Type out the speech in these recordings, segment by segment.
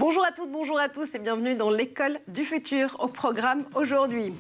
Bonjour à toutes, bonjour à tous et bienvenue dans l'école du futur. Au programme aujourd'hui,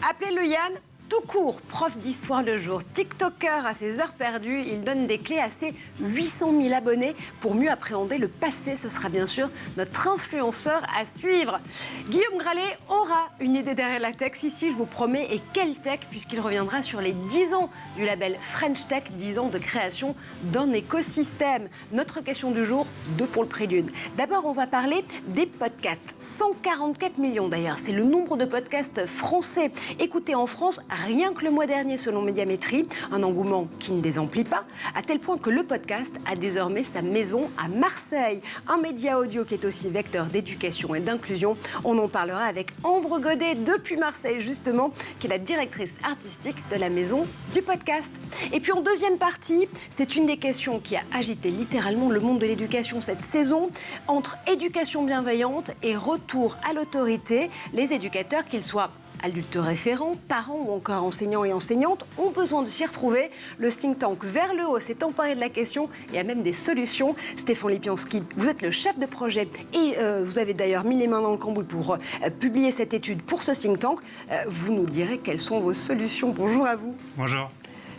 appelez-le Yann tout court, prof d'histoire le jour, tiktoker à ses heures perdues, il donne des clés à ses 800 000 abonnés pour mieux appréhender le passé. Ce sera bien sûr notre influenceur à suivre. Guillaume Gralet aura une idée derrière la tech, ici je vous promets, et quelle tech, puisqu'il reviendra sur les 10 ans du label French Tech, 10 ans de création d'un écosystème. Notre question du jour, 2 pour le prélude. D'abord, on va parler des podcasts. 144 millions d'ailleurs, c'est le nombre de podcasts français écoutés en France, rien que le mois dernier selon Médiamétrie, un engouement qui ne désemplit pas, à tel point que le podcast a désormais sa maison à Marseille. Un média audio qui est aussi vecteur d'éducation et d'inclusion. On en parlera avec Ambre Godet depuis Marseille justement, qui est la directrice artistique de la maison du podcast. Et puis en deuxième partie, c'est une des questions qui a agité littéralement le monde de l'éducation cette saison, entre éducation bienveillante et retour à l'autorité. Les éducateurs, qu'ils soient adultes référents, parents ou encore enseignants et enseignantes, ont besoin de s'y retrouver. Le think tank Vers le haut s'est emparé de la question et a même des solutions. Stéphane Lipiansky, vous êtes le chef de projet et vous avez d'ailleurs mis les mains dans le cambouis pour publier cette étude pour ce think tank. Vous nous direz quelles sont vos solutions. Bonjour à vous. Bonjour.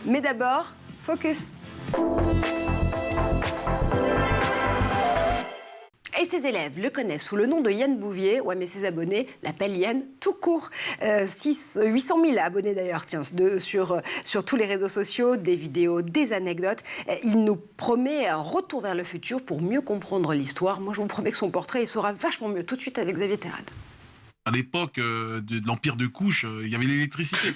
Mais d'abord, focus. Et ses élèves le connaissent sous le nom de Yann Bouvier. Ouais, mais ses abonnés l'appellent Yann tout court. 800 000 abonnés d'ailleurs, tiens, sur tous les réseaux sociaux, des vidéos, des anecdotes. Il nous promet un retour vers le futur pour mieux comprendre l'histoire. Moi, je vous promets que son portrait, il sera vachement mieux tout de suite avec Xavier Terrade. À l'époque de l'Empire de Couche, il y avait l'électricité.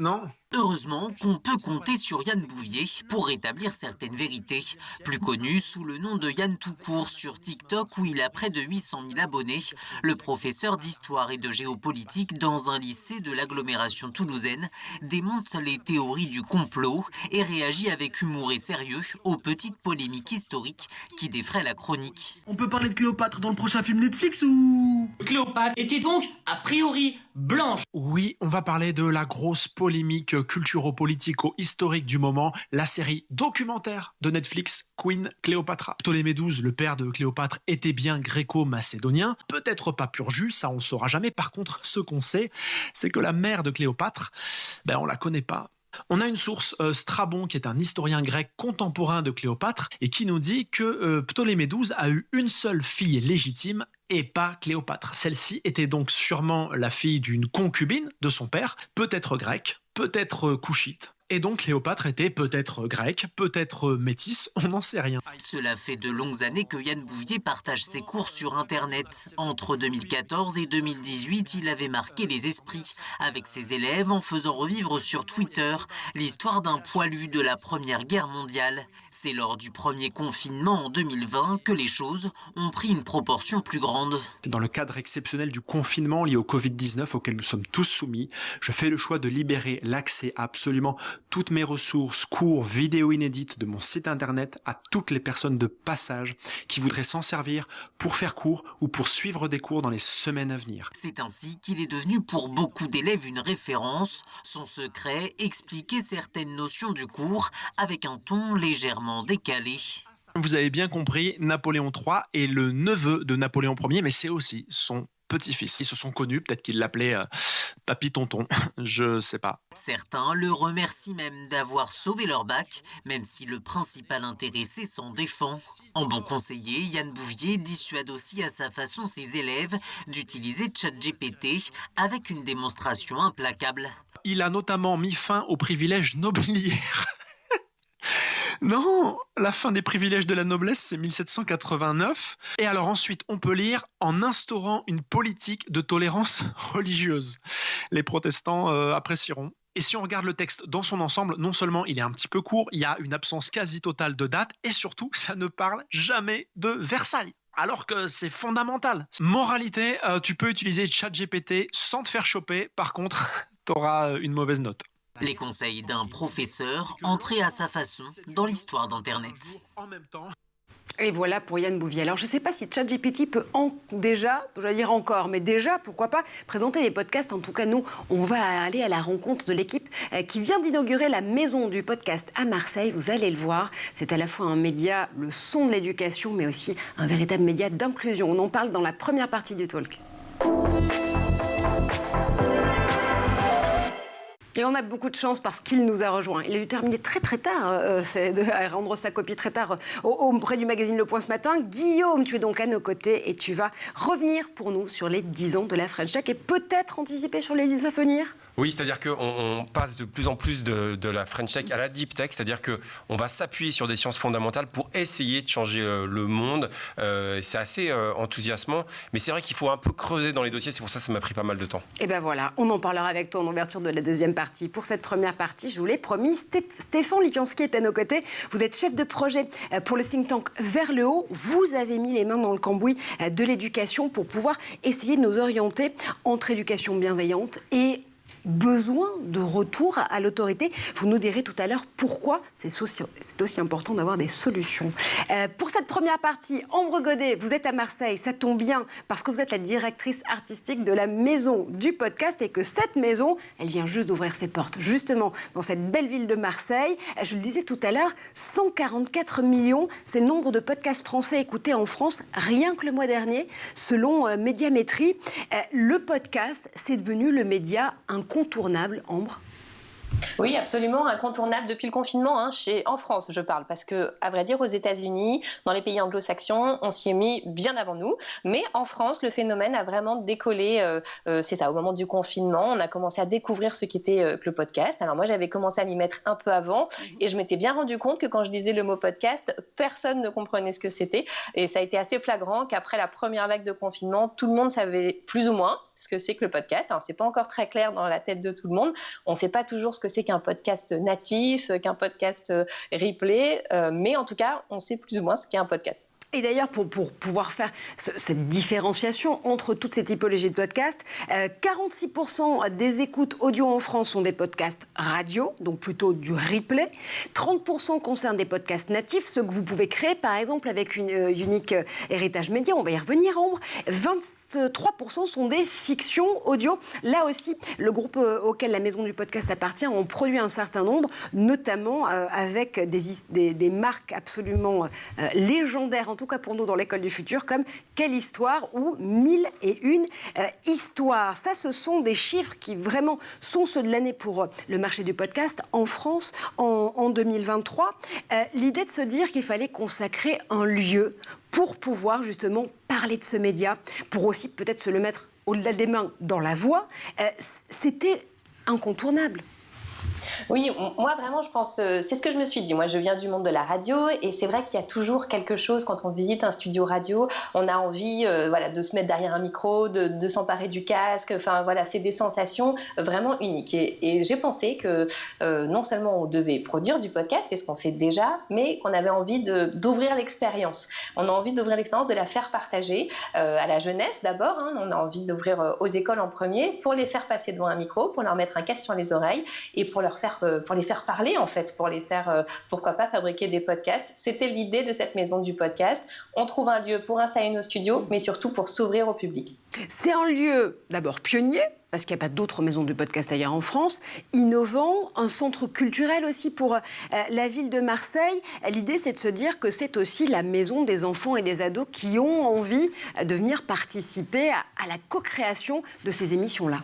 Non. Heureusement qu'on peut compter sur Yann Bouvier pour rétablir certaines vérités. Plus connu sous le nom de Yann Toucourt sur TikTok où il a près de 800 000 abonnés, le professeur d'histoire et de géopolitique dans un lycée de l'agglomération toulousaine démonte les théories du complot et réagit avec humour et sérieux aux petites polémiques historiques qui défraient la chronique. On peut parler de Cléopâtre dans le prochain film Netflix ou... Cléopâtre était donc, a priori, blanche. Oui, on va parler de la grosse polémique culturo-politico-historique du moment, la série documentaire de Netflix, Queen Cléopâtra. Ptolémée XII, le père de Cléopâtre, était bien gréco-macédonien, peut-être pas pur jus, ça on saura jamais. Par contre, ce qu'on sait, c'est que la mère de Cléopâtre, on la connaît pas. On a une source, Strabon, qui est un historien grec contemporain de Cléopâtre, et qui nous dit que Ptolémée XII a eu une seule fille légitime, et pas Cléopâtre. Celle-ci était donc sûrement la fille d'une concubine de son père, peut-être grecque, peut-être couchite. Et donc Cléopâtre était peut-être grecque, peut-être métisse, on n'en sait rien. Cela fait de longues années que Yann Bouvier partage ses cours sur Internet. Entre 2014 et 2018, il avait marqué les esprits avec ses élèves en faisant revivre sur Twitter l'histoire d'un poilu de la Première Guerre mondiale. C'est lors du premier confinement en 2020 que les choses ont pris une proportion plus grande. Dans le cadre exceptionnel du confinement lié au Covid-19 auquel nous sommes tous soumis, je fais le choix de libérer l'accès à absolument toutes mes ressources, cours, vidéos inédites de mon site internet à toutes les personnes de passage qui voudraient s'en servir pour faire cours ou pour suivre des cours dans les semaines à venir. C'est ainsi qu'il est devenu pour beaucoup d'élèves une référence. Son secret, expliquer certaines notions du cours avec un ton légèrement décalé. Vous avez bien compris, Napoléon III est le neveu de Napoléon Ier, mais c'est aussi son petit-fils. Ils se sont connus, peut-être qu'il l'appelait Papy Tonton, je sais pas. Certains le remercient même d'avoir sauvé leur bac, même si le principal intéressé s'en défend. En bon conseiller, Yann Bouvier dissuade aussi à sa façon ses élèves d'utiliser ChatGPT avec une démonstration implacable. Il a notamment mis fin aux privilèges nobiliaires. Non, la fin des privilèges de la noblesse, c'est 1789. Et alors ensuite, on peut lire en instaurant une politique de tolérance religieuse. Les protestants apprécieront. Et si on regarde le texte dans son ensemble, non seulement il est un petit peu court, il y a une absence quasi totale de dates, et surtout, ça ne parle jamais de Versailles. Alors que c'est fondamental. Moralité, tu peux utiliser ChatGPT sans te faire choper. Par contre, t'auras une mauvaise note. Les conseils d'un professeur entrés à sa façon dans l'histoire d'Internet. En même temps. Et voilà pour Yann Bouvier. Alors, je ne sais pas si ChatGPT peut déjà, je vais dire encore, mais déjà, pourquoi pas, présenter des podcasts. En tout cas, nous, on va aller à la rencontre de l'équipe qui vient d'inaugurer la maison du podcast à Marseille. Vous allez le voir, c'est à la fois un média, le son de l'éducation, mais aussi un véritable média d'inclusion. On en parle dans la première partie du talk. Et on a beaucoup de chance parce qu'il nous a rejoints. Il a dû terminer très très tard, rendre sa copie très tard auprès du magazine Le Point ce matin. Guillaume, tu es donc à nos côtés et tu vas revenir pour nous sur les 10 ans de la French Tech et peut-être anticiper sur les 10 à venir. Oui, c'est-à-dire qu'on passe de plus en plus de la French Tech à la Deep Tech, c'est-à-dire qu'on va s'appuyer sur des sciences fondamentales pour essayer de changer le monde. C'est assez enthousiasmant, mais c'est vrai qu'il faut un peu creuser dans les dossiers, c'est pour ça que ça m'a pris pas mal de temps. Et ben voilà, on en parlera avec toi en ouverture de la deuxième partie. Pour cette première partie, je vous l'ai promis, Stéphane Lipiansky est à nos côtés. Vous êtes chef de projet pour le think tank Vers le haut. Vous avez mis les mains dans le cambouis de l'éducation pour pouvoir essayer de nous orienter entre éducation bienveillante et besoin de retour à l'autorité. Vous nous direz tout à l'heure pourquoi c'est aussi important d'avoir des solutions. Pour cette première partie, Ambre Godet, vous êtes à Marseille, ça tombe bien parce que vous êtes la directrice artistique de la maison du podcast et que cette maison, elle vient juste d'ouvrir ses portes, justement dans cette belle ville de Marseille. Je le disais tout à l'heure, 144 millions, c'est le nombre de podcasts français écoutés en France, rien que le mois dernier, selon Médiamétrie. Le podcast, c'est devenu le média incontournable, Ambre. Oui, absolument, incontournable depuis le confinement, en France je parle, parce que, à vrai dire, aux États-Unis, dans les pays anglo-saxons, on s'y est mis bien avant nous, mais en France, le phénomène a vraiment décollé, c'est ça, au moment du confinement, on a commencé à découvrir ce qu'était le podcast. Alors moi, j'avais commencé à m'y mettre un peu avant, et je m'étais bien rendu compte que quand je disais le mot podcast, personne ne comprenait ce que c'était, et ça a été assez flagrant qu'après la première vague de confinement, tout le monde savait plus ou moins ce que c'est que le podcast. Alors c'est pas encore très clair dans la tête de tout le monde, on ne sait pas toujours ce que c'est qu'un podcast natif, qu'un podcast replay, mais en tout cas, on sait plus ou moins ce qu'est un podcast. Et d'ailleurs, pour pouvoir faire cette différenciation entre toutes ces typologies de podcasts, 46% des écoutes audio en France sont des podcasts radio, donc plutôt du replay. 30% concernent des podcasts natifs, ceux que vous pouvez créer, par exemple, avec une unique héritage média. On va y revenir, Ambre. 23% sont des fictions audio. Là aussi, le groupe auquel la maison du podcast appartient ont produit un certain nombre, notamment avec des marques absolument légendaires, en tout cas pour nous dans l'école du futur, comme Quelle Histoire ou 1001 histoires. Ça, ce sont des chiffres qui vraiment sont ceux de l'année pour le marché du podcast en France en 2023. L'idée de se dire qu'il fallait consacrer un lieu pour pouvoir justement parler de ce média, pour aussi peut-être se le mettre au-delà des mains dans la voix, c'était incontournable. Oui, moi vraiment je pense, c'est ce que je me suis dit. Moi je viens du monde de la radio et c'est vrai qu'il y a toujours quelque chose quand on visite un studio radio, on a envie de se mettre derrière un micro, de s'emparer du casque, enfin voilà, c'est des sensations vraiment uniques. Et j'ai pensé que non seulement on devait produire du podcast, c'est ce qu'on fait déjà, mais qu'on avait envie d'ouvrir l'expérience. On a envie d'ouvrir l'expérience, de la faire partager à la jeunesse d'abord, on a envie d'ouvrir aux écoles en premier, pour les faire passer devant un micro, pour leur mettre un casque sur les oreilles et pour les faire parler en fait, pour les faire, pourquoi pas fabriquer des podcasts. C'était l'idée de cette maison du podcast. On trouve un lieu pour installer nos studios, mais surtout pour s'ouvrir au public. C'est un lieu d'abord pionnier, parce qu'il n'y a pas d'autres maisons du podcast ailleurs en France, innovant, un centre culturel aussi pour la ville de Marseille. L'idée, c'est de se dire que c'est aussi la maison des enfants et des ados qui ont envie de venir participer à la co-création de ces émissions-là.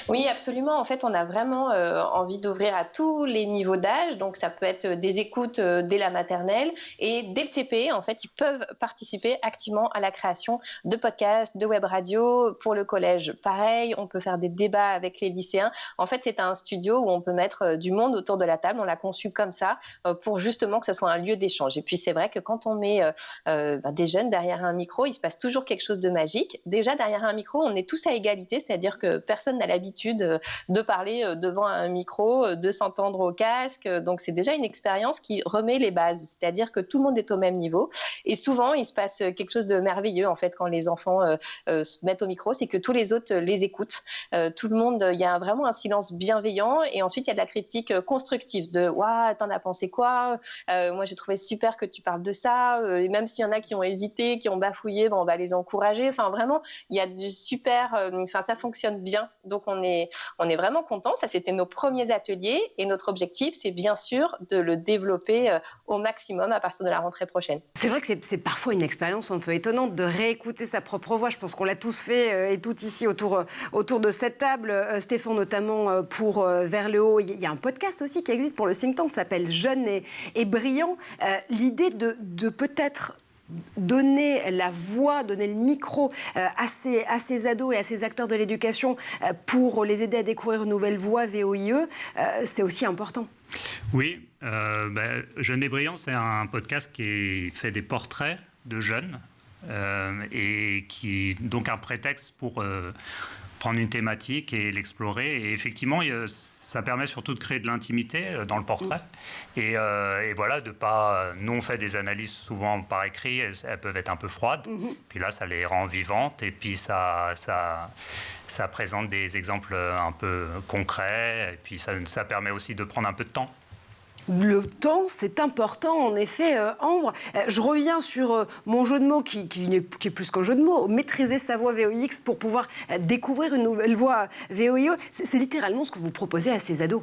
Oui, absolument. En fait, on a vraiment envie d'ouvrir à tous les niveaux d'âge. Donc, ça peut être des écoutes dès la maternelle et dès le CP. En fait, ils peuvent participer activement à la création de podcasts, de web radio. Pour le collège, pareil. On peut faire des débats avec les lycéens. En fait, c'est un studio où on peut mettre du monde autour de la table. On l'a conçu comme ça pour justement que ce soit un lieu d'échange. Et puis, c'est vrai que quand on met des jeunes derrière un micro, il se passe toujours quelque chose de magique. Déjà, derrière un micro, on est tous à égalité, c'est-à-dire que personne n'a la l'habitude de parler devant un micro, de s'entendre au casque. Donc, c'est déjà une expérience qui remet les bases, c'est-à-dire que tout le monde est au même niveau. Et souvent, il se passe quelque chose de merveilleux, en fait, quand les enfants se mettent au micro, c'est que tous les autres les écoutent. Tout le monde, il y a vraiment un silence bienveillant. Et ensuite, il y a de la critique constructive de « Waouh, t'en as pensé quoi ? Moi, j'ai trouvé super que tu parles de ça. » Et même s'il y en a qui ont hésité, qui ont bafouillé, on va les encourager. Enfin, vraiment, il y a du super... ça fonctionne bien. Donc, on est vraiment contents. Ça, c'était nos premiers ateliers. Et notre objectif, c'est bien sûr de le développer au maximum à partir de la rentrée prochaine. C'est vrai que c'est parfois une expérience un peu étonnante de réécouter sa propre voix. Je pense qu'on l'a tous fait et toutes ici autour de cette table. Stéphane, notamment pour Vers le haut. Il y a un podcast aussi qui existe pour le think tank, qui s'appelle Jeune et brillant. L'idée de peut-être donner la voix, donner le micro à ces ados et à ces acteurs de l'éducation pour les aider à découvrir une nouvelle voie VOIE, c'est aussi important. Oui, Jeune et brillant, c'est un podcast qui fait des portraits de jeunes et qui donc un prétexte pour prendre une thématique et l'explorer. Et effectivement, ça permet surtout de créer de l'intimité dans le portrait. Et voilà, de pas... Nous, on fait des analyses souvent par écrit, elles peuvent être un peu froides. Puis là, ça les rend vivantes. Et puis, ça présente des exemples un peu concrets. Et puis, ça permet aussi de prendre un peu de temps. Le temps, c'est important, en effet, Ambre. Je reviens sur mon jeu de mots, qui est plus qu'un jeu de mots. Maîtriser sa voix VOIX pour pouvoir découvrir une nouvelle voix VOIE. C'est littéralement ce que vous proposez à ces ados.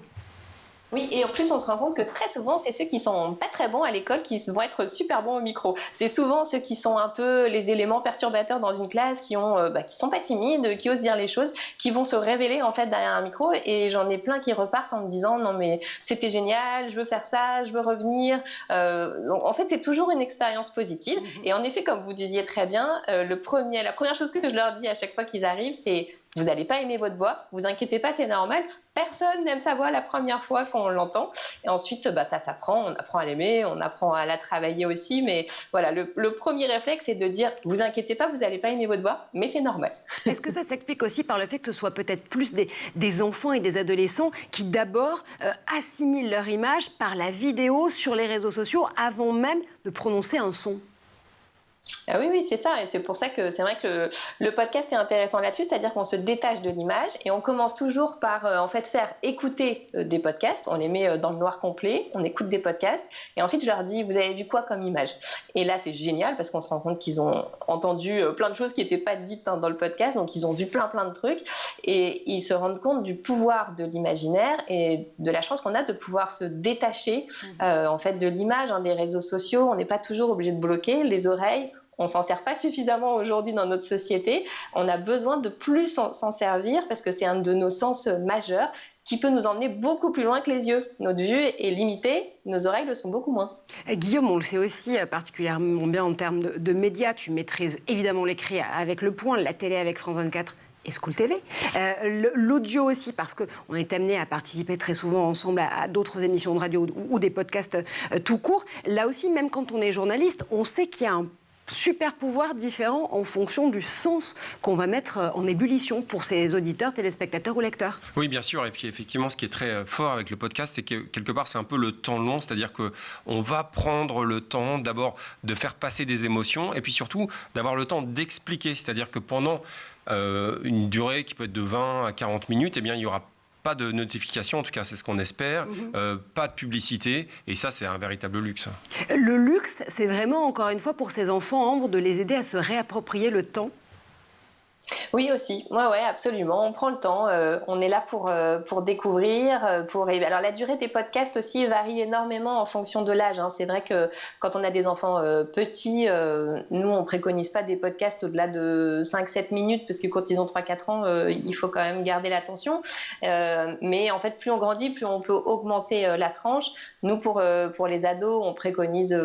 Oui, et en plus, on se rend compte que très souvent, c'est ceux qui sont pas très bons à l'école qui vont être super bons au micro. C'est souvent ceux qui sont un peu les éléments perturbateurs dans une classe, qui sont pas timides, qui osent dire les choses, qui vont se révéler en fait derrière un micro. Et j'en ai plein qui repartent en me disant non mais c'était génial, je veux faire ça, je veux revenir. Donc en fait, c'est toujours une expérience positive. Et en effet, comme vous disiez très bien, la première chose que je leur dis à chaque fois qu'ils arrivent, c'est vous n'allez pas aimer votre voix, vous inquiétez pas, c'est normal. Personne n'aime sa voix la première fois qu'on l'entend. Et ensuite, ça s'apprend, on apprend à l'aimer, on apprend à la travailler aussi. Mais voilà, le premier réflexe, c'est de dire, vous inquiétez pas, vous n'allez pas aimer votre voix, mais c'est normal. Est-ce que ça s'explique aussi par le fait que ce soit peut-être plus des enfants et des adolescents qui d'abord assimilent leur image par la vidéo sur les réseaux sociaux avant même de prononcer un son ? Ah oui, c'est ça. Et c'est pour ça que c'est vrai que le podcast est intéressant là-dessus, c'est-à-dire qu'on se détache de l'image et on commence toujours par en fait faire écouter des podcasts. On les met dans le noir complet, on écoute des podcasts et ensuite je leur dis vous avez vu quoi comme image ? Et là c'est génial parce qu'on se rend compte qu'ils ont entendu plein de choses qui n'étaient pas dites dans le podcast, donc ils ont vu plein de trucs et ils se rendent compte du pouvoir de l'imaginaire et de la chance qu'on a de pouvoir se détacher en fait de l'image des réseaux sociaux. On n'est pas toujours obligé de bloquer les oreilles. On s'en sert pas suffisamment aujourd'hui dans notre société. On a besoin de plus s'en servir parce que c'est un de nos sens majeurs qui peut nous emmener beaucoup plus loin que les yeux. Notre vue est limitée, nos oreilles le sont beaucoup moins. Guillaume, on le sait aussi particulièrement bien en termes de médias. Tu maîtrises évidemment l'écrit avec Le Point, la télé avec France 24 et School TV. L'audio aussi, parce qu'on est amené à participer très souvent ensemble à d'autres émissions de radio ou des podcasts tout court. Là aussi, même quand on est journaliste, on sait qu'il y a un super pouvoir différent en fonction du sens qu'on va mettre en ébullition pour ses auditeurs, téléspectateurs ou lecteurs. Oui, bien sûr. Et puis effectivement, ce qui est très fort avec le podcast, c'est que quelque part, c'est un peu le temps long. C'est-à-dire qu'on va prendre le temps d'abord de faire passer des émotions et puis surtout d'avoir le temps d'expliquer. C'est-à-dire que pendant une durée qui peut être de 20 à 40 minutes, eh bien, il y aura pas de notification, en tout cas c'est ce qu'on espère, pas de publicité, et ça c'est un véritable luxe. Le luxe, c'est vraiment encore une fois pour ces enfants, Ambre, de les aider à se réapproprier le temps. Oui aussi, ouais, absolument. On prend le temps, on est là pour découvrir. Alors la durée des podcasts aussi varie énormément en fonction de l'âge. C'est vrai que quand on a des enfants petits, nous on préconise pas des podcasts au-delà de 5-7 minutes parce que quand ils ont 3-4 ans, il faut quand même garder l'attention. Mais en fait, plus on grandit, plus on peut augmenter la tranche. Nous pour les ados, on préconise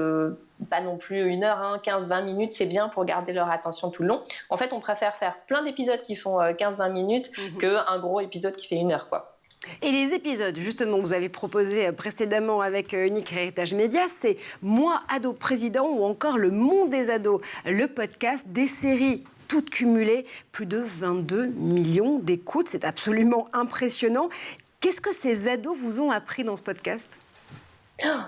pas non plus 1 heure, 15-20 minutes, c'est bien pour garder leur attention tout le long. En fait, on préfère faire plein d'épisodes qui font 15-20 minutes qu'un gros épisode qui fait 1 heure, quoi. Et les épisodes, justement, que vous avez proposés précédemment avec Unique Héritage Média, c'est Moi, ado président ou encore Le Monde des ados, le podcast des séries toutes cumulées, plus de 22 millions d'écoutes. C'est absolument impressionnant. Qu'est-ce que ces ados vous ont appris dans ce podcast ?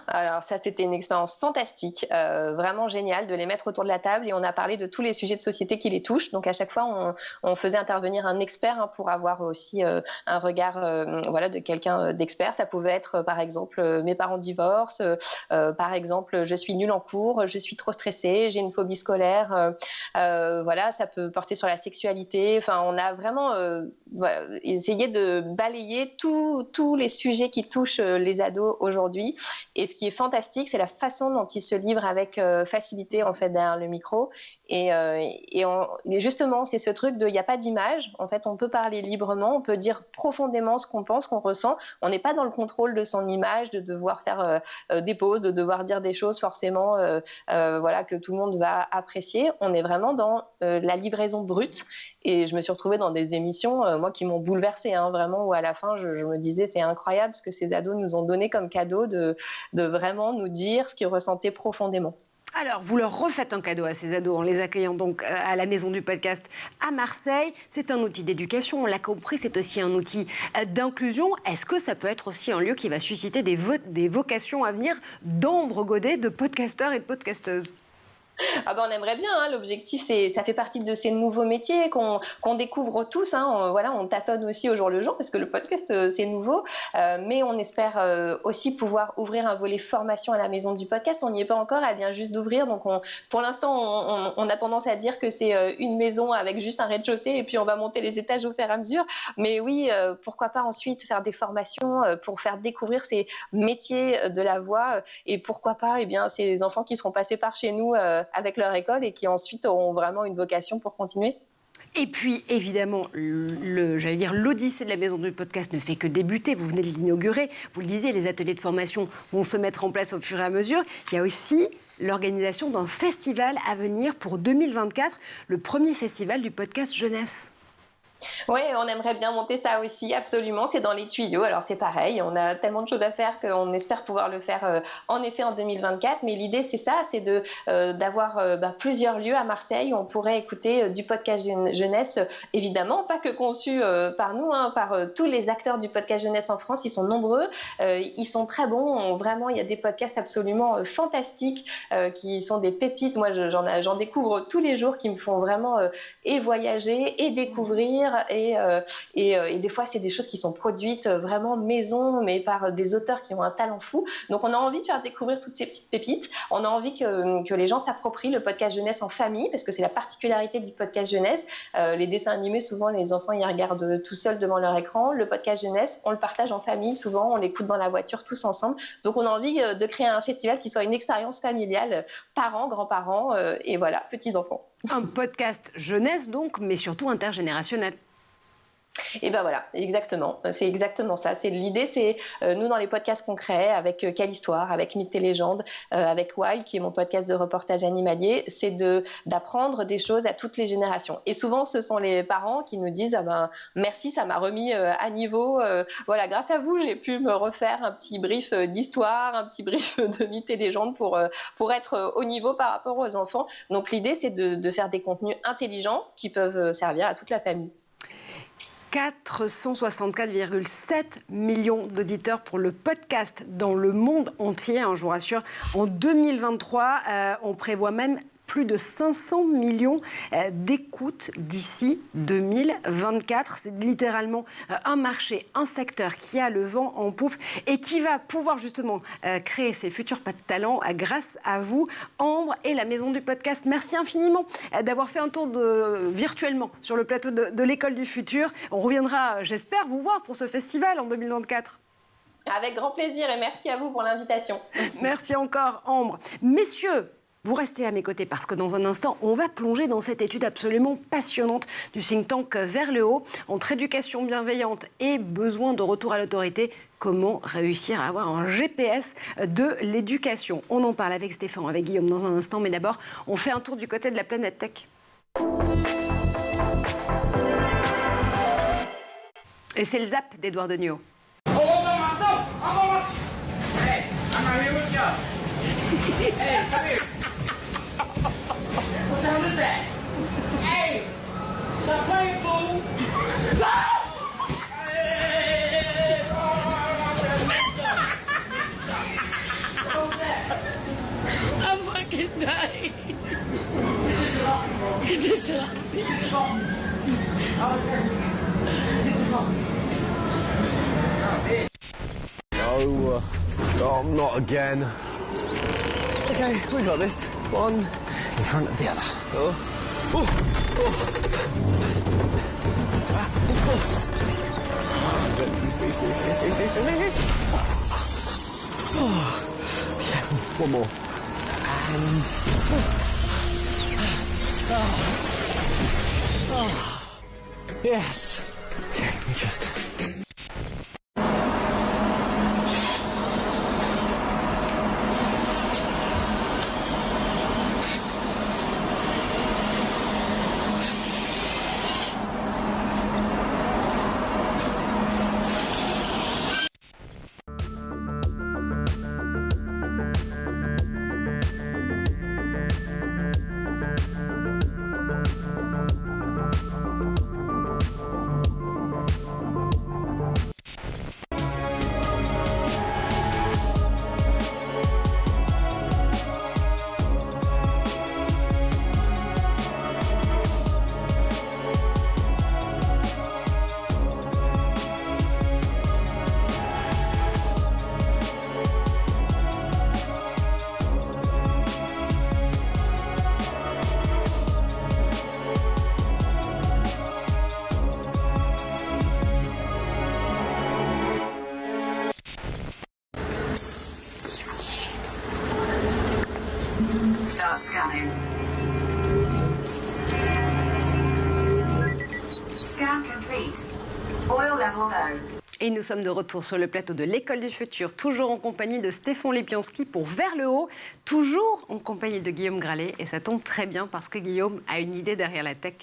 Alors ça, c'était une expérience fantastique, vraiment géniale de les mettre autour de la table, et on a parlé de tous les sujets de société qui les touchent. Donc à chaque fois, on faisait intervenir un expert pour avoir aussi un regard de quelqu'un d'expert. Ça pouvait être par exemple mes parents divorcent, par exemple je suis nulle en cours, je suis trop stressée, j'ai une phobie scolaire. Ça peut porter sur la sexualité. Enfin, on a vraiment essayé de balayer tous les sujets qui touchent les ados aujourd'hui. Et ce qui est fantastique, c'est la façon dont ils se livrent avec facilité en fait derrière le micro. Et justement, c'est ce truc de il n'y a pas d'image. En fait, on peut parler librement, on peut dire profondément ce qu'on pense, qu'on ressent. On n'est pas dans le contrôle de son image, de devoir faire des pauses, de devoir dire des choses forcément que tout le monde va apprécier. On est vraiment dans la livraison brute. Et je me suis retrouvée dans des émissions, moi, qui m'ont bouleversée, vraiment, où à la fin, je me disais, c'est incroyable ce que ces ados nous ont donné comme cadeau de vraiment nous dire ce qu'ils ressentaient profondément. Alors, vous leur refaites un cadeau à ces ados en les accueillant donc à la Maison du Podcast à Marseille. C'est un outil d'éducation, on l'a compris, c'est aussi un outil d'inclusion. Est-ce que ça peut être aussi un lieu qui va susciter des vocations à venir d'Ambre Godet, de podcasteurs et de podcasteuses ? On aimerait bien, l'objectif ça fait partie de ces nouveaux métiers qu'on découvre tous, on tâtonne aussi au jour le jour parce que le podcast c'est nouveau, mais on espère aussi pouvoir ouvrir un volet formation à la Maison du Podcast. On n'y est pas encore, elle vient juste d'ouvrir, donc pour l'instant on a tendance à dire que c'est une maison avec juste un rez-de-chaussée et puis on va monter les étages au fur et à mesure, mais oui, pourquoi pas ensuite faire des formations pour faire découvrir ces métiers de la voix, et pourquoi pas ces enfants qui seront passés par chez nous avec leur école et qui ensuite auront vraiment une vocation pour continuer. Et puis, évidemment, l'odyssée de la Maison du Podcast ne fait que débuter. Vous venez de l'inaugurer. Vous le disiez, les ateliers de formation vont se mettre en place au fur et à mesure. Il y a aussi l'organisation d'un festival à venir pour 2024, le premier festival du podcast jeunesse. Oui, on aimerait bien monter ça aussi, absolument. C'est dans les tuyaux. Alors, c'est pareil, on a tellement de choses à faire qu'on espère pouvoir le faire en effet en 2024. Mais l'idée, c'est ça, c'est d'avoir plusieurs lieux à Marseille où on pourrait écouter du podcast jeunesse, évidemment, pas que conçu par nous, par tous les acteurs du podcast jeunesse en France. Ils sont nombreux, ils sont très bons. Vraiment, il y a des podcasts absolument fantastiques qui sont des pépites. Moi, j'en découvre tous les jours qui me font vraiment et voyager et découvrir. Et des fois, c'est des choses qui sont produites vraiment maison, mais par des auteurs qui ont un talent fou. Donc, on a envie de faire découvrir toutes ces petites pépites. On a envie que les gens s'approprient le podcast jeunesse en famille, parce que c'est la particularité du podcast jeunesse. Les dessins animés, souvent, les enfants, ils regardent tout seuls devant leur écran. Le podcast jeunesse, on le partage en famille. Souvent, on l'écoute dans la voiture tous ensemble. Donc, on a envie de créer un festival qui soit une expérience familiale, parents, grands-parents et voilà, petits-enfants. Un podcast jeunesse, donc, mais surtout intergénérationnel. Et voilà, exactement. C'est exactement ça. L'idée, c'est nous dans les podcasts qu'on crée avec Quelle Histoire, avec Mythes et Légendes, avec Wild, qui est mon podcast de reportage animalier, c'est d'apprendre des choses à toutes les générations. Et souvent, ce sont les parents qui nous disent merci, ça m'a remis à niveau. Grâce à vous, j'ai pu me refaire un petit brief d'histoire, un petit brief de Mythes et Légendes pour être au niveau par rapport aux enfants. Donc l'idée, c'est de faire des contenus intelligents qui peuvent servir à toute la famille. 464,7 millions d'auditeurs pour le podcast dans le monde entier, je vous rassure. En 2023, on prévoit même plus de 500 millions d'écoutes d'ici 2024. C'est littéralement un marché, un secteur qui a le vent en poupe et qui va pouvoir justement créer ses futurs talents grâce à vous, Ambre et la Maison du Podcast. Merci infiniment d'avoir fait un tour virtuellement sur le plateau de l'École du Futur. On reviendra, j'espère, vous voir pour ce festival en 2024. Avec grand plaisir et merci à vous pour l'invitation. Merci encore, Ambre. Messieurs, vous restez à mes côtés parce que dans un instant, on va plonger dans cette étude absolument passionnante du think tank Vers le haut. Entre éducation bienveillante et besoin de retour à l'autorité, comment réussir à avoir un GPS de l'éducation? On en parle avec Stéphane, avec Guillaume dans un instant, mais d'abord, on fait un tour du côté de la planète tech. Et c'est le zap d'Edouard Deniau. Hey, No, not again. Okay, we got this. One in front of the other. Oh. Oh. Oh. Ah. Oh. Oh. Yeah, one more. And... Oh. Oh. Yes. Okay, we just... Start scanning. Scan complete. Oil level low. Et nous sommes de retour sur le plateau de l'École du Futur, toujours en compagnie de Stéphane Lipionski pour Vers le haut, toujours en compagnie de Guillaume Gralet. Et ça tombe très bien parce que Guillaume a une idée derrière la tech.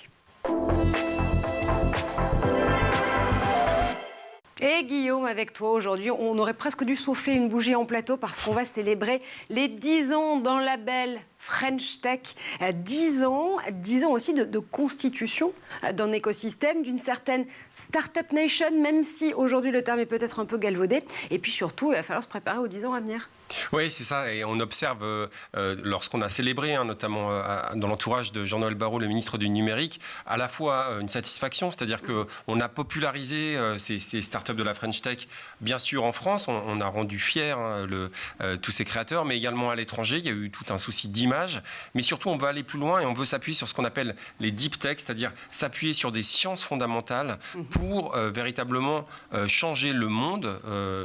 Et Guillaume, avec toi aujourd'hui, on aurait presque dû souffler une bougie en plateau parce qu'on va célébrer les 10 ans dans la belle French Tech. 10 ans aussi de constitution d'un écosystème, d'une certaine Startup Nation, même si aujourd'hui le terme est peut-être un peu galvaudé. Et puis surtout, il va falloir se préparer aux 10 ans à venir. Oui, c'est ça. Et on observe, lorsqu'on a célébré, notamment dans l'entourage de Jean-Noël Barrot, le ministre du Numérique, à la fois une satisfaction, c'est-à-dire qu'on a popularisé ces startups de la French Tech, bien sûr en France, on a rendu fiers tous ces créateurs, mais également à l'étranger. Il y a eu tout un souci d'image. Mais surtout, on veut aller plus loin et on veut s'appuyer sur ce qu'on appelle les deep tech, c'est-à-dire s'appuyer sur des sciences fondamentales pour véritablement changer le monde.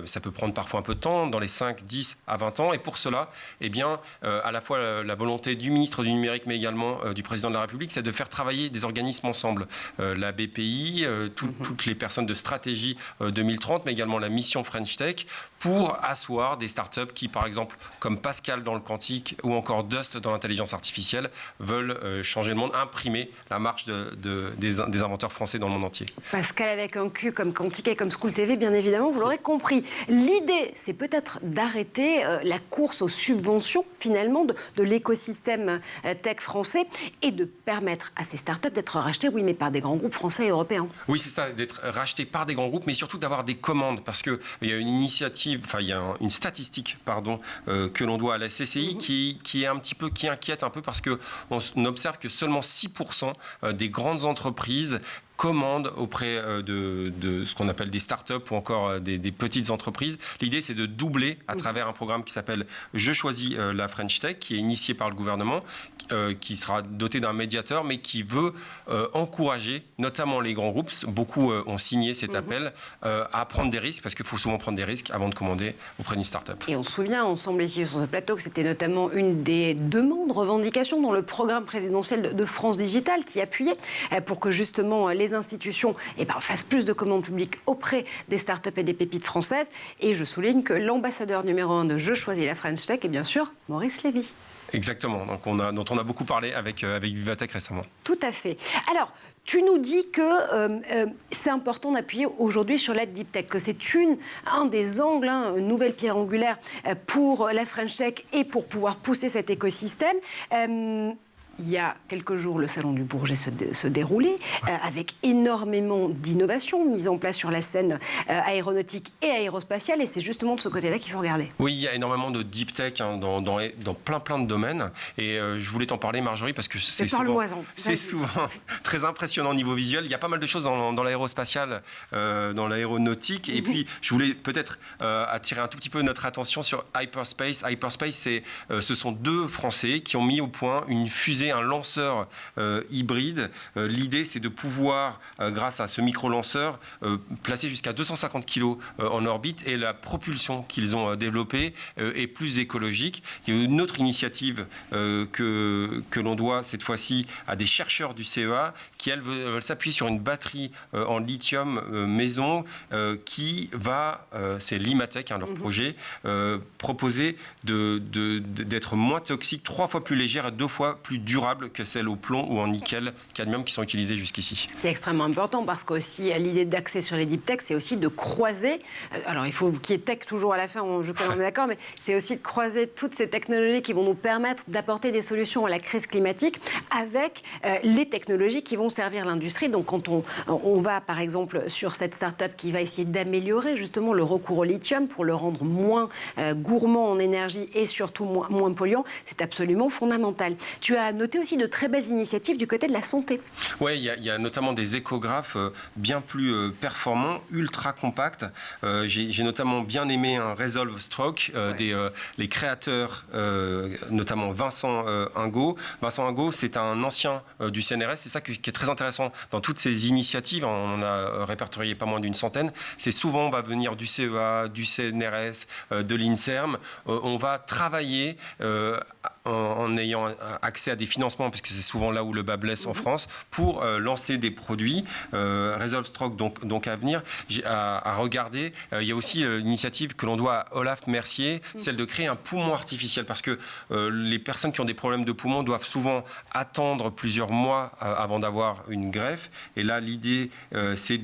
Ça peut prendre parfois un peu de temps, dans les 5, 10 à 20 ans. Et pour cela, eh bien, à la fois la volonté du ministre du Numérique, mais également du président de la République, c'est de faire travailler des organismes ensemble. La BPI, toutes les personnes de stratégie 2030, mais également la mission French Tech, pour asseoir des startups qui, par exemple, comme Pascal dans le quantique ou encore Dust dans l'intelligence artificielle, veulent changer le monde, imprimer la marche des inventeurs français dans le monde entier. Pascal avec un Q comme Quantique et comme School TV, bien évidemment, vous l'aurez compris. L'idée, c'est peut-être d'arrêter la course aux subventions, finalement, de l'écosystème tech français et de permettre à ces startups d'être rachetées, oui, mais par des grands groupes français et européens. Oui, c'est ça, d'être rachetés par des grands groupes, mais surtout d'avoir des commandes, parce qu'il y a une initiative, enfin, il y a une statistique, pardon, que l'on doit à la CCI qui inquiète un peu, parce qu'on observe que seulement 6% des grandes entreprises commandent auprès de ce qu'on appelle des startups ou encore des petites entreprises. L'idée, c'est de doubler à travers un programme qui s'appelle Je choisis la French Tech, qui est initié par le gouvernement, qui sera doté d'un médiateur, mais qui veut encourager notamment les grands groupes. Beaucoup ont signé cet appel à prendre des risques, parce qu'il faut souvent prendre des risques avant de commander auprès d'une startup. Et on se souvient ensemble ici sur ce plateau que c'était notamment une des demandes, revendications dans le programme présidentiel de France Digital qui appuyait pour que justement les institutions fassent plus de commandes publiques auprès des startups et des pépites françaises. Et je souligne que l'ambassadeur numéro 1 de Je choisis la French Tech est bien sûr Maurice Lévy. Exactement, donc dont on a beaucoup parlé avec Vivatech récemment. Tout à fait. Alors, tu nous dis que c'est important d'appuyer aujourd'hui sur la deep tech, que c'est un des angles, une nouvelle pierre angulaire pour la French Tech et pour pouvoir pousser cet écosystème. il y a quelques jours, le Salon du Bourget se déroulait, avec énormément d'innovations mises en place sur la scène aéronautique et aérospatiale, et c'est justement de ce côté-là qu'il faut regarder. Oui, il y a énormément de deep tech dans plein de domaines, et je voulais t'en parler, Marjorie, parce que c'est souvent très impressionnant au niveau visuel. Il y a pas mal de choses dans l'aérospatial, dans l'aéronautique, et puis je voulais peut-être attirer un tout petit peu notre attention sur Hyperspace. Hyperspace, ce sont 2 Français qui ont mis au point une fusée, un lanceur hybride. L'idée, c'est de pouvoir, grâce à ce micro-lanceur, placer jusqu'à 250 kg en orbite, et la propulsion qu'ils ont développée est plus écologique. Il y a une autre initiative que l'on doit cette fois-ci à des chercheurs du CEA qui, elles, veulent s'appuyer sur une batterie en lithium maison qui va, c'est Limatech, leur projet, proposer d'être moins toxique, 3 fois plus légère et 2 fois plus durable que celle au plomb ou en nickel, cadmium qui sont utilisées jusqu'ici. Ce qui est extrêmement important, parce qu'aussi l'idée d'accès sur les deep tech, c'est aussi de croiser, alors il faut qu'il y ait tech toujours à la fin, je crois qu'on est d'accord, mais c'est aussi de croiser toutes ces technologies qui vont nous permettre d'apporter des solutions à la crise climatique avec les technologies qui vont servir l'industrie. Donc quand on va par exemple sur cette start-up qui va essayer d'améliorer justement le recours au lithium pour le rendre moins gourmand en énergie et surtout moins polluant, c'est absolument fondamental. Tu as noté aussi de très belles initiatives du côté de la santé. Oui, il y a notamment des échographes bien plus performants, ultra compacts. J'ai notamment bien aimé un Resolve Stroke, les créateurs, notamment Vincent Ingo. Vincent Ingo, c'est un ancien du CNRS. C'est ça qui est très intéressant dans toutes ces initiatives. On en a répertorié pas moins d'une centaine. C'est souvent, on va venir du CEA, du CNRS, de l'INSERM. On va travailler en ayant accès à des financements, parce que c'est souvent là où le bas blesse en France, pour lancer des produits. Resolve Stroke, donc à venir, à regarder. Il y a aussi l'initiative que l'on doit à Olaf Mercier, celle de créer un poumon artificiel, parce que les personnes qui ont des problèmes de poumon doivent souvent attendre plusieurs mois avant d'avoir une greffe. Et là, l'idée, c'est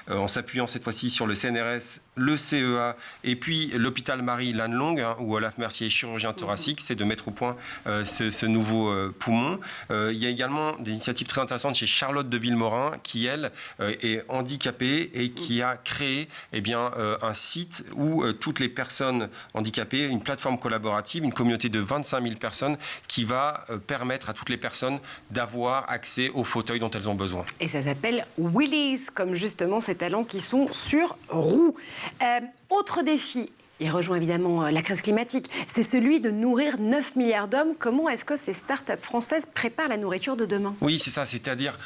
en s'appuyant cette fois-ci sur le CNRS, le CEA et puis l'hôpital Marie-Lannelongue, où Olaf Mercier est chirurgien thoracique, c'est de mettre au point ce nouveau poumon. Il y a également des initiatives très intéressantes chez Charlotte de Villemorin, qui, elle, est handicapée et qui a créé un site où toutes les personnes handicapées, une plateforme collaborative, une communauté de 25 000 personnes qui va permettre à toutes les personnes d'avoir accès aux fauteuils dont elles ont besoin. Et ça s'appelle Willy's, comme justement ces talents qui sont sur roue. Autre défi, il rejoint évidemment la crise climatique, c'est celui de nourrir 9 milliards d'hommes. Comment est-ce que ces start-up françaises préparent la nourriture de demain ? Oui, c'est ça, c'est-à-dire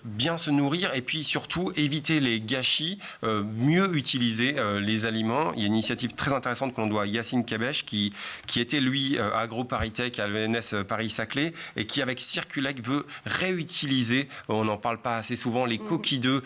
bien se nourrir et puis surtout éviter les gâchis, mieux utiliser les aliments. Il y a une initiative très intéressante que l'on doit à Yacine Kabesh, qui était lui à AgroParisTech à l'ENS Paris-Saclay, et qui avec Circulec veut réutiliser, on n'en parle pas assez souvent, les coquilles d'œufs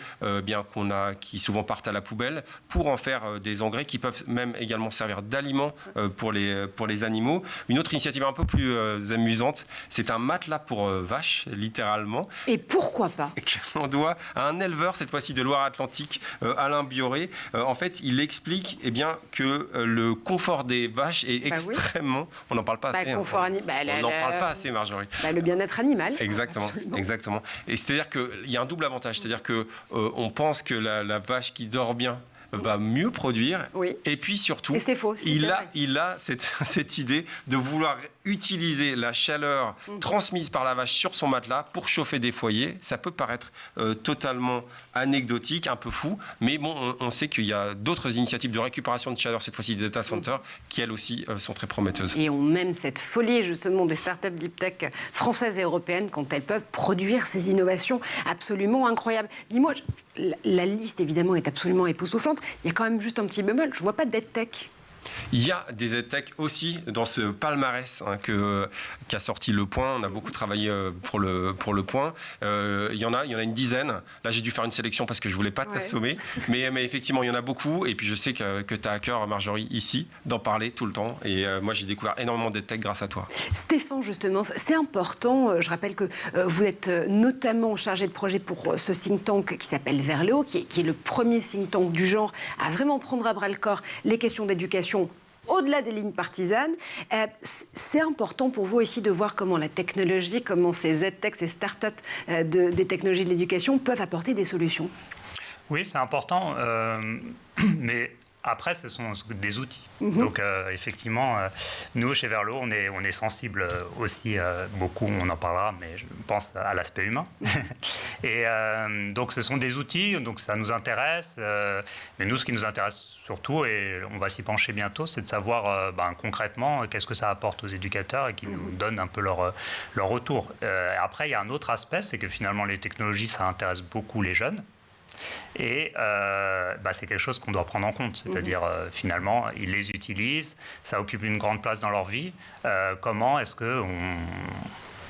qui souvent partent à la poubelle, pour en faire des engrais qui peuvent même également servir d'aliments pour les animaux. Une autre initiative un peu plus amusante, c'est un matelas pour vaches, littéralement. Et pourquoi pas ? On doit à un éleveur, cette fois-ci de Loire-Atlantique, Alain Bioré. En fait, il explique que le confort des vaches est extrêmement... On n'en parle pas assez. On n'en parle pas assez, Marjorie. Le bien-être animal. Exactement. Et c'est-à-dire qu'il y a un double avantage. C'est-à-dire qu'on pense que la vache qui dort bien va mieux produire, et puis surtout, il a cette idée de vouloir utiliser la chaleur transmise par la vache sur son matelas pour chauffer des foyers. Ça peut paraître totalement anecdotique, un peu fou, mais bon, on sait qu'il y a d'autres initiatives de récupération de chaleur, cette fois-ci des data centers, qui elles aussi sont très prometteuses. Et on aime cette folie justement des startups deep tech françaises et européennes quand elles peuvent produire ces innovations absolument incroyables. Dis-moi, la liste évidemment est absolument époustouflante. Il y a quand même juste un petit bémol, je ne vois pas de DeadTech. Il y a des EdTech aussi dans ce palmarès qu'a sorti Le Point. On a beaucoup travaillé pour le Point. Il y en a une dizaine. Là, j'ai dû faire une sélection parce que je ne voulais pas t'assommer. Mais effectivement, il y en a beaucoup. Et puis, je sais que tu as à cœur, Marjorie, ici, d'en parler tout le temps. Et moi, j'ai découvert énormément d'EdTech grâce à toi. Stéphane, justement, c'est important. Je rappelle que vous êtes notamment chargé de projet pour ce think tank qui s'appelle Vers le haut, qui est le premier think tank du genre à vraiment prendre à bras le corps les questions d'éducation au-delà des lignes partisanes. C'est important pour vous aussi de voir comment la technologie, comment ces ZTech, ces startups des technologies de l'éducation peuvent apporter des solutions. Oui, c'est important, mais après, ce sont des outils. Donc, effectivement, nous, chez Verlo, on est sensible aussi beaucoup, on en parlera, mais je pense à l'aspect humain. Et donc, ce sont des outils, donc ça nous intéresse. Mais nous, ce qui nous intéresse surtout, et on va s'y pencher bientôt, c'est de savoir concrètement qu'est-ce que ça apporte aux éducateurs et qu'ils nous donnent un peu leur retour. Après, il y a un autre aspect, c'est que finalement, les technologies, ça intéresse beaucoup les jeunes. Et c'est quelque chose qu'on doit prendre en compte, c'est-à-dire finalement ils les utilisent, ça occupe une grande place dans leur vie. Comment est-ce qu'on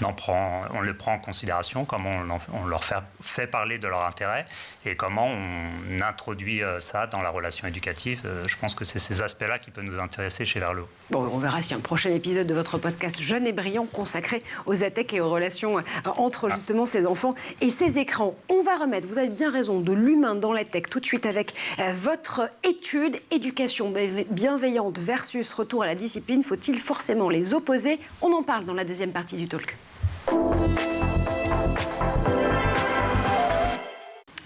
le prend en considération, comment on leur fait parler de leur intérêt et comment on introduit ça dans la relation éducative. Je pense que c'est ces aspects-là qui peuvent nous intéresser chez Verlo. Bon, on verra si un prochain épisode de votre podcast Jeune et Brillant consacré aux ZTech et aux relations entre justement ces enfants et ces écrans. On va remettre, vous avez bien raison, de l'humain dans la tech tout de suite avec votre étude éducation bienveillante versus retour à la discipline. Faut-il forcément les opposer? On en parle dans la deuxième partie du talk.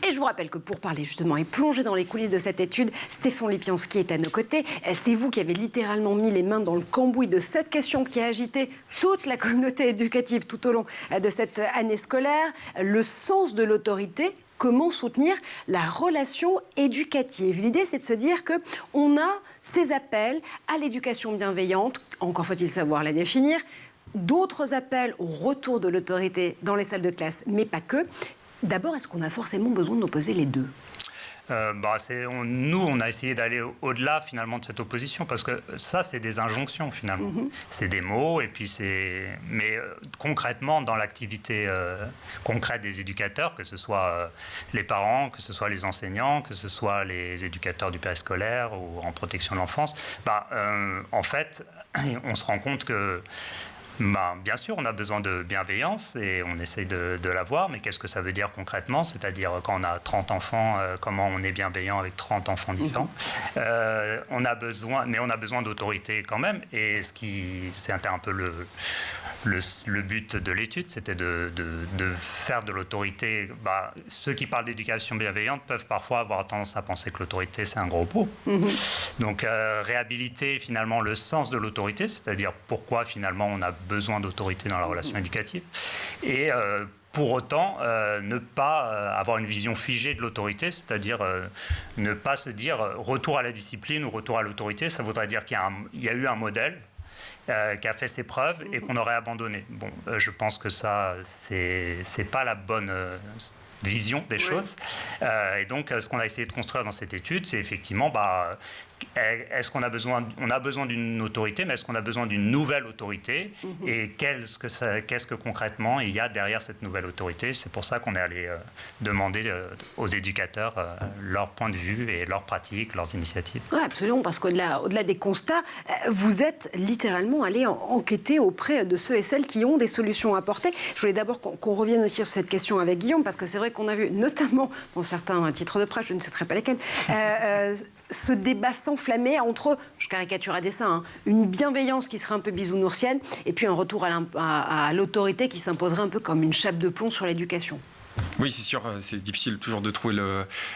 Et je vous rappelle que pour parler justement et plonger dans les coulisses de cette étude, Stéphane Lipiansky est à nos côtés. C'est vous qui avez littéralement mis les mains dans le cambouis de cette question qui a agité toute la communauté éducative tout au long de cette année scolaire. Le sens de l'autorité. Comment soutenir la relation éducative? L'idée, c'est de se dire qu'on a ces appels à l'éducation bienveillante, encore faut-il savoir la définir, d'autres appels au retour de l'autorité dans les salles de classe, mais pas que. D'abord, est-ce qu'on a forcément besoin d'opposer les deux? Nous, on a essayé d'aller au-delà finalement de cette opposition parce que ça, c'est des injonctions finalement. C'est des mots et puis mais concrètement, dans l'activité concrète des éducateurs, que ce soit les parents, que ce soit les enseignants, que ce soit les éducateurs du périscolaire ou en protection de l'enfance, en fait, on se rend compte que bien sûr, on a besoin de bienveillance et on essaye de l'avoir, mais qu'est-ce que ça veut dire concrètement? C'est-à-dire quand on a 30 enfants, comment on est bienveillant avec 30 enfants différents? On a besoin d'autorité quand même, et c'était un peu le but de l'étude, c'était de faire de l'autorité. Ceux qui parlent d'éducation bienveillante peuvent parfois avoir tendance à penser que l'autorité, c'est un gros pot. Donc, réhabiliter finalement le sens de l'autorité, c'est-à-dire pourquoi finalement on a besoin d'autorité dans la relation éducative. Et pour autant, ne pas avoir une vision figée de l'autorité, c'est-à-dire ne pas se dire retour à la discipline ou retour à l'autorité, ça voudrait dire qu'il y a eu un modèle qui a fait ses preuves et qu'on aurait abandonné. Bon, je pense que ça, c'est pas la bonne vision des choses. Et donc, ce qu'on a essayé de construire dans cette étude, c'est effectivement, est-ce qu'on a besoin d'une autorité, mais est-ce qu'on a besoin d'une nouvelle autorité? Et qu'est-ce que concrètement il y a derrière cette nouvelle autorité? C'est pour ça qu'on est allé demander aux éducateurs leur point de vue et leurs pratiques, leurs initiatives. Oui, absolument, parce qu'au-delà des constats, vous êtes littéralement allé enquêter auprès de ceux et celles qui ont des solutions à apporter. Je voulais d'abord qu'on revienne aussi sur cette question avec Guillaume, parce que c'est vrai qu'on a vu, notamment dans certains titres de presse, je ne citerai pas lesquels, ce débat s'enflammer entre, je caricature à dessein, une bienveillance qui serait un peu bisounoursienne et puis un retour à l'autorité qui s'imposerait un peu comme une chape de plomb sur l'éducation. Oui, c'est sûr, c'est difficile toujours de trouver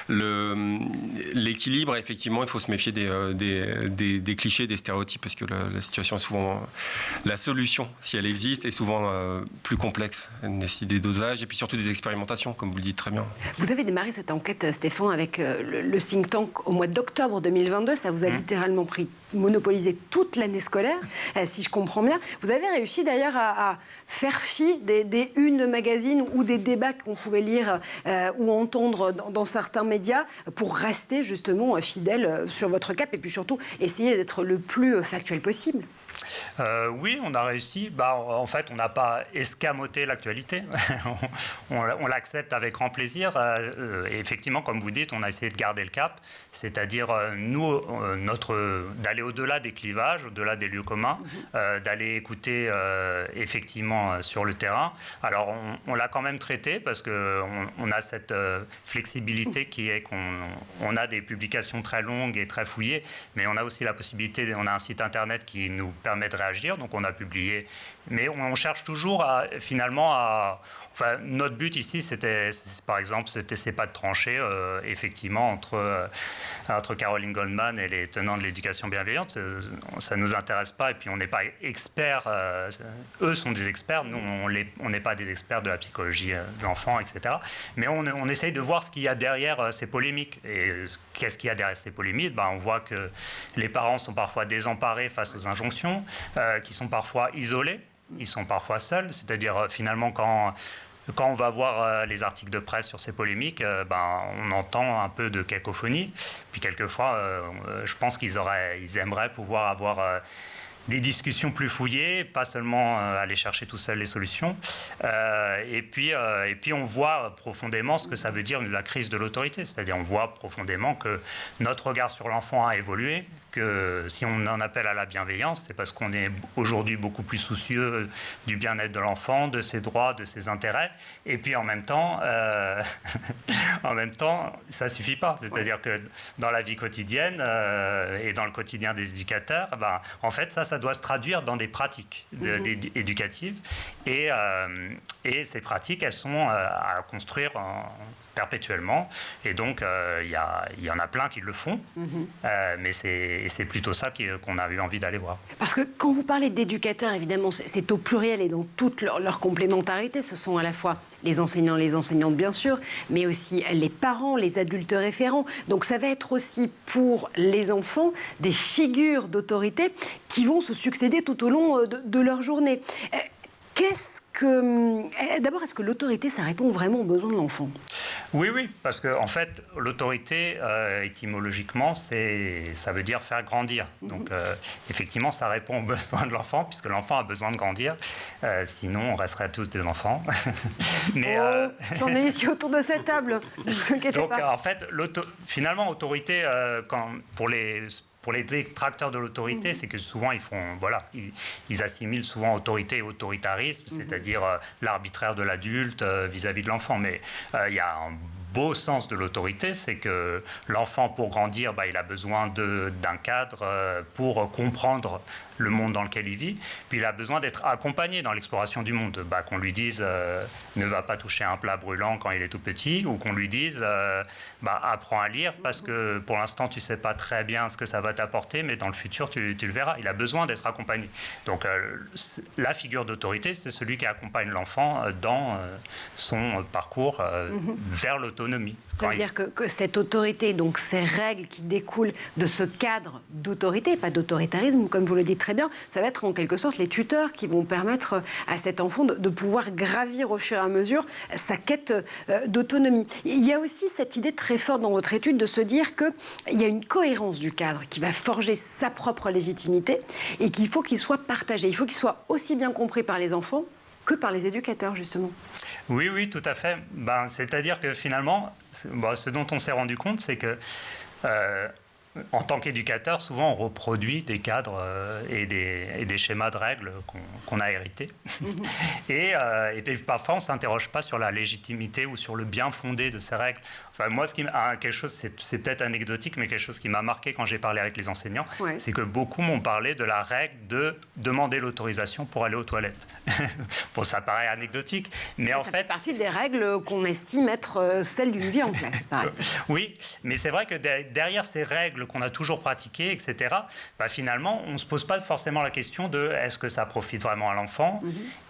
l'équilibre. Effectivement, il faut se méfier des clichés, des stéréotypes, parce que la situation est souvent... La solution, si elle existe, est souvent plus complexe. Elle nécessite des dosages et puis surtout des expérimentations, comme vous le dites très bien. Vous avez démarré cette enquête, Stéphane, avec le think tank au mois d'octobre 2022. Ça vous a littéralement monopolisé toute l'année scolaire, si je comprends bien. Vous avez réussi d'ailleurs à faire fi des unes de magazines ou des débats qu'on pouvait lire ou entendre dans certains médias pour rester justement fidèle sur votre cap et puis surtout essayer d'être le plus factuel possible. Oui, on a réussi. En fait, on n'a pas escamoté l'actualité. On l'accepte avec grand plaisir. Et effectivement, comme vous dites, on a essayé de garder le cap. C'est-à-dire, nous, d'aller au-delà des clivages, au-delà des lieux communs, d'aller écouter effectivement sur le terrain. Alors, on l'a quand même traité parce qu'on a cette flexibilité qui est qu'on a des publications très longues et très fouillées, mais on a aussi la possibilité, on a un site internet qui nous permet de réagir, donc on a publié. Mais on cherche toujours Enfin, notre but ici, par exemple, c'est pas de trancher, effectivement, entre Caroline Goldman et les tenants de l'éducation bienveillante. Ça ne nous intéresse pas, et puis on n'est pas experts. Eux sont des experts, nous, on n'est pas des experts de la psychologie de l'enfant, etc. Mais on essaye de voir ce qu'il y a derrière ces polémiques. Et qu'est-ce qu'il y a derrière ces polémiques? On voit que les parents sont parfois désemparés face aux injonctions, qui sont parfois isolés. Ils sont parfois seuls, c'est-à-dire finalement quand on va voir les articles de presse sur ces polémiques, on entend un peu de cacophonie. Puis quelquefois, je pense qu'ils aimeraient pouvoir avoir des discussions plus fouillées, pas seulement aller chercher tout seul les solutions. Et puis on voit profondément ce que ça veut dire la crise de l'autorité, c'est-à-dire on voit profondément que notre regard sur l'enfant a évolué, que si on en appelle à la bienveillance, c'est parce qu'on est aujourd'hui beaucoup plus soucieux du bien-être de l'enfant, de ses droits, de ses intérêts. Et puis en même temps, ça suffit pas. C'est-à-dire que dans la vie quotidienne et dans le quotidien des éducateurs, en fait, ça doit se traduire dans des pratiques éducatives. Et ces pratiques, elles sont à construire perpétuellement. Et donc, il y en a plein qui le font. Mais c'est plutôt ça qu'on a eu envie d'aller voir. Parce que quand vous parlez d'éducateurs, évidemment, c'est au pluriel et dans toute leur complémentarité. Ce sont à la fois les enseignants, les enseignantes, bien sûr, mais aussi les parents, les adultes référents. Donc, ça va être aussi pour les enfants des figures d'autorité qui vont se succéder tout au long de leur journée. D'abord, est-ce que l'autorité, ça répond vraiment aux besoins de l'enfant? Oui, parce que en fait, l'autorité, étymologiquement, ça veut dire faire grandir. Donc, effectivement, ça répond aux besoins de l'enfant, puisque l'enfant a besoin de grandir. Sinon, on resterait tous des enfants. Mais, j'en ai ici autour de cette table, ne vous inquiétez pas. Donc, en fait, finalement, autorité, pour les détracteurs de l'autorité, c'est que souvent ils assimilent souvent autorité et autoritarisme, c'est-à-dire l'arbitraire de l'adulte vis-à-vis de l'enfant. Mais il y a un beau sens de l'autorité, c'est que l'enfant, pour grandir, il a besoin d'un cadre pour comprendre le monde dans lequel il vit. Puis il a besoin d'être accompagné dans l'exploration du monde. Qu'on lui dise ne va pas toucher un plat brûlant quand il est tout petit, ou qu'on lui dise apprends à lire parce que pour l'instant tu sais pas très bien ce que ça va t'apporter, mais dans le futur tu le verras. Il a besoin d'être accompagné. Donc la figure d'autorité, c'est celui qui accompagne l'enfant dans son parcours vers l'autonomie. Ça veut dire que cette autorité, donc ces règles qui découlent de ce cadre d'autorité, pas d'autoritarisme, comme vous le dites très bien, ça va être en quelque sorte les tuteurs qui vont permettre à cet enfant de pouvoir gravir au fur et à mesure sa quête d'autonomie. Il y a aussi cette idée très forte dans votre étude de se dire qu'il y a une cohérence du cadre qui va forger sa propre légitimité et qu'il faut qu'il soit partagé. Il faut qu'il soit aussi bien compris par les enfants que par les éducateurs, justement. Oui, tout à fait. C'est-à-dire que finalement, ce dont on s'est rendu compte, c'est que en tant qu'éducateur, souvent on reproduit des cadres et des schémas de règles qu'on a hérités. Et puis parfois on ne s'interroge pas sur la légitimité ou sur le bien fondé de ces règles. Enfin, moi, quelque chose, c'est peut-être anecdotique, mais quelque chose qui m'a marqué quand j'ai parlé avec les enseignants, c'est que beaucoup m'ont parlé de la règle de demander l'autorisation pour aller aux toilettes. Bon, ça paraît anecdotique, mais en fait... Ça fait partie des règles qu'on estime être celles d'une vie en classe, par exemple. Oui, mais c'est vrai que derrière ces règles qu'on a toujours pratiquées, etc., finalement, on ne se pose pas forcément la question de est-ce que ça profite vraiment à l'enfant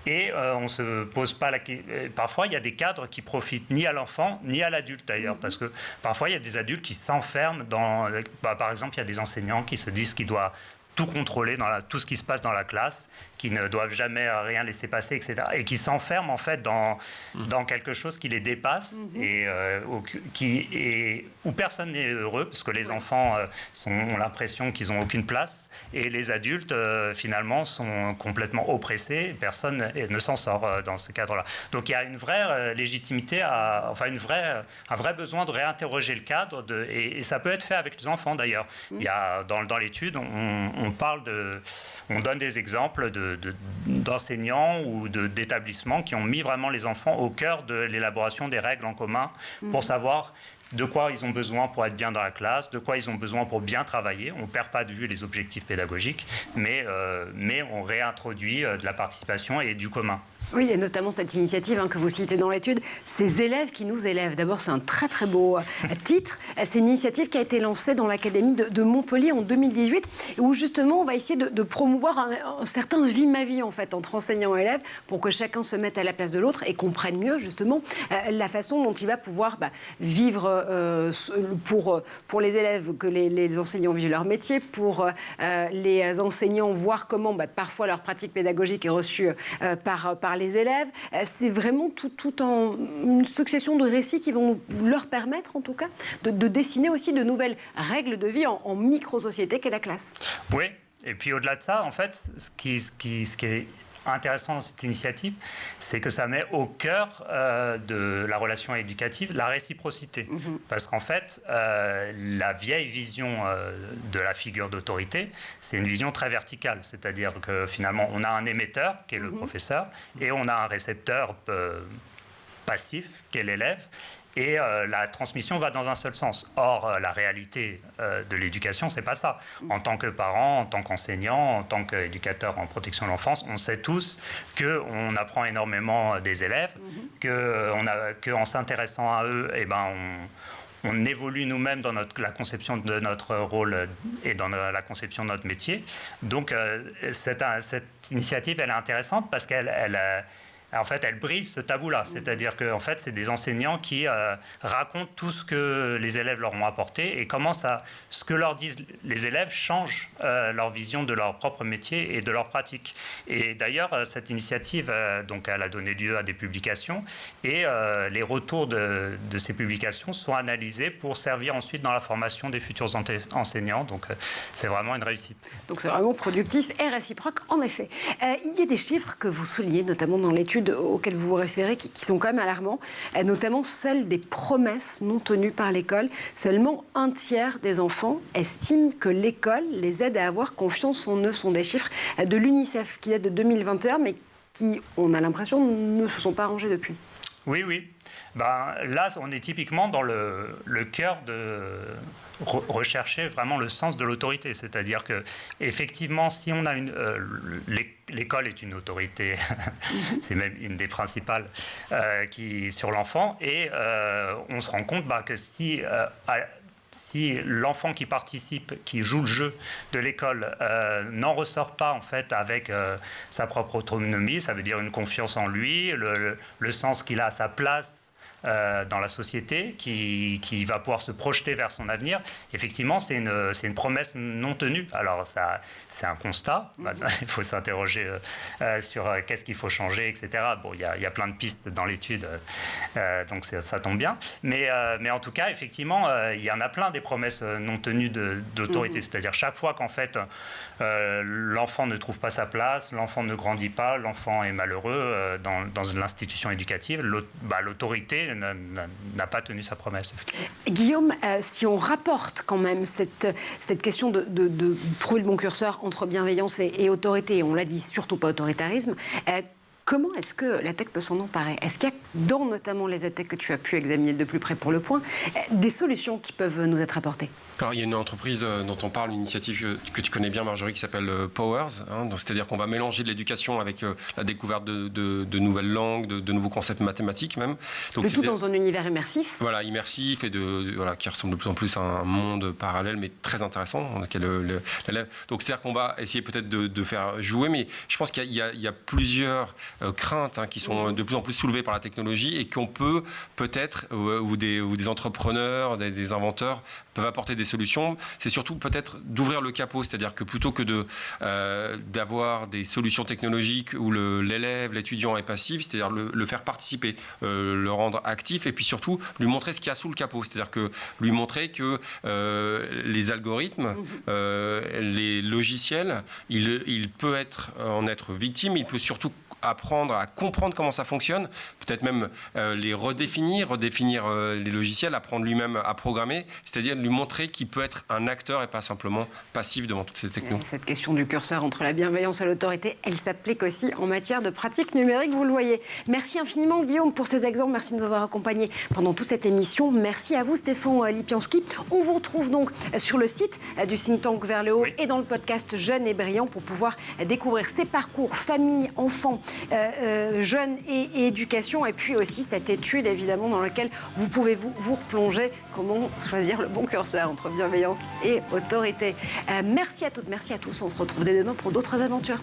et on ne se pose pas la question... Parfois, il y a des cadres qui profitent ni à l'enfant, ni à l'adulte d'ailleurs, parce que parfois, il y a des adultes qui s'enferment dans... par exemple, il y a des enseignants qui se disent qu'ils doivent tout contrôler, tout ce qui se passe dans la classe, qui ne doivent jamais rien laisser passer, etc. Et qui s'enferment en fait dans quelque chose qui les dépasse et où personne n'est heureux, parce que les enfants ont l'impression qu'ils n'ont aucune place. et les adultes, finalement, sont complètement oppressés. Personne ne s'en sort dans ce cadre-là. Donc il y a une vraie légitimité, un vrai besoin de réinterroger le cadre, et ça peut être fait avec les enfants d'ailleurs. Il y a, dans l'étude, on donne des exemples d'enseignants ou d'établissements qui ont mis vraiment les enfants au cœur de l'élaboration des règles en commun pour savoir de quoi ils ont besoin pour être bien dans la classe, de quoi ils ont besoin pour bien travailler. On ne perd pas de vue les objectifs pédagogiques, mais on réintroduit de la participation et du commun. Oui, il y a notamment cette initiative que vous citez dans l'étude, ces élèves qui nous élèvent. D'abord, c'est un très très beau titre. C'est une initiative qui a été lancée dans l'Académie de Montpellier en 2018, où justement on va essayer de promouvoir un certain vie ma vie en fait entre enseignants et élèves, pour que chacun se mette à la place de l'autre et comprenne mieux justement la façon dont il va pouvoir vivre pour les élèves, que les enseignants vivent leur métier, pour les enseignants voir comment parfois leur pratique pédagogique est reçue par les élèves. C'est vraiment tout en une succession de récits qui vont leur permettre, en tout cas, de dessiner aussi de nouvelles règles de vie en micro-société qu'est la classe. Oui, et puis au-delà de ça, en fait, ce qui est intéressant dans cette initiative, c'est que ça met au cœur de la relation éducative la réciprocité. Parce qu'en fait, la vieille vision de la figure d'autorité, c'est une vision très verticale. C'est-à-dire que finalement, on a un émetteur, qui est le professeur, et on a un récepteur passif, qui est l'élève. Et la transmission va dans un seul sens. Or, la réalité de l'éducation, c'est pas ça. En tant que parent, en tant qu'enseignant, en tant qu'éducateur en protection de l'enfance, on sait tous qu'on apprend énormément des élèves, qu'en s'intéressant à eux, on évolue nous-mêmes dans la conception de notre rôle et dans la conception de notre métier. Donc, cette initiative, elle est intéressante parce en fait, elle brise ce tabou-là. C'est-à-dire que, en fait, c'est des enseignants qui racontent tout ce que les élèves leur ont apporté et comment ce que leur disent les élèves change leur vision de leur propre métier et de leur pratique. Et d'ailleurs, cette initiative, elle a donné lieu à des publications et les retours de ces publications sont analysés pour servir ensuite dans la formation des futurs enseignants. Donc, c'est vraiment une réussite. Donc, c'est vraiment productif et réciproque, en effet. Il y a des chiffres que vous soulignez, notamment dans l'étude auxquels vous vous référez, qui sont quand même alarmants, notamment celles des promesses non tenues par l'école. Seulement un tiers des enfants estiment que l'école les aide à avoir confiance en eux. Ce sont des chiffres de l'UNICEF qui datent de 2021, mais qui, on a l'impression, ne se sont pas rangés depuis. Oui. Là, on est typiquement dans le cœur de rechercher vraiment le sens de l'autorité. C'est-à-dire que, effectivement, si on a l'école est une autorité, c'est même une des principales sur l'enfant, et on se rend compte que si l'enfant qui participe, qui joue le jeu de l'école, n'en ressort pas en fait avec sa propre autonomie, ça veut dire une confiance en lui, le sens qu'il a à sa place dans la société, qui va pouvoir se projeter vers son avenir. Effectivement, c'est une promesse non tenue. Alors, c'est un constat. Maintenant, il faut s'interroger sur qu'est-ce qu'il faut changer, etc. Bon, il y a plein de pistes dans l'étude, donc ça tombe bien. Mais en tout cas, effectivement, il y en a plein des promesses non tenues d'autorité. C'est-à-dire chaque fois qu'en fait, l'enfant ne trouve pas sa place, l'enfant ne grandit pas, l'enfant est malheureux dans l'institution éducative, l'autorité n'a pas tenu sa promesse. Guillaume, si on rapporte quand même cette question de trouver le bon curseur entre bienveillance et autorité, et on l'a dit, surtout pas autoritarisme, comment est-ce que la tech peut s'en emparer? Est-ce qu'il y a, dans notamment les EdTech que tu as pu examiner de plus près pour Le Point, des solutions qui peuvent nous être apportées? Alors, il y a une entreprise dont on parle, une initiative que tu connais bien, Marjorie, qui s'appelle Powers. C'est-à-dire qu'on va mélanger de l'éducation avec la découverte de nouvelles langues, de nouveaux concepts mathématiques même. Donc, le tout dans un univers immersif. Voilà, immersif et qui ressemble de plus en plus à un monde parallèle, mais très intéressant. Donc, c'est-à-dire qu'on va essayer peut-être de faire jouer, mais je pense qu'il y a plusieurs craintes qui sont de plus en plus soulevées par la technologie et qu'on peut peut-être, ou des entrepreneurs, des inventeurs peuvent apporter des solutions. C'est surtout peut-être d'ouvrir le capot, c'est-à-dire que plutôt que d'avoir des solutions technologiques où l'élève, l'étudiant est passif, c'est-à-dire le faire participer, le rendre actif et puis surtout lui montrer ce qu'il y a sous le capot, c'est-à-dire que lui montrer que les algorithmes, les logiciels, il peut en être victime, il peut surtout apprendre à comprendre comment ça fonctionne, peut-être même les redéfinir les logiciels, apprendre lui-même à programmer, c'est-à-dire lui montrer qu'il peut être un acteur et pas simplement passif devant toutes ces technologies. Cette question du curseur entre la bienveillance et l'autorité, elle s'applique aussi en matière de pratique numérique, vous le voyez. Merci infiniment Guillaume pour ces exemples, merci de nous avoir accompagnés pendant toute cette émission. Merci à vous Stéphane Lipiansky. On vous retrouve donc sur le site du think tank Vers le haut et dans le podcast Jeunes et brillants pour pouvoir découvrir ces parcours famille, enfants, jeunes et éducation, et puis aussi cette étude évidemment dans laquelle vous pouvez vous replonger, comment choisir le bon curseur entre bienveillance et autorité. Merci à toutes, merci à tous, on se retrouve dès demain pour d'autres aventures.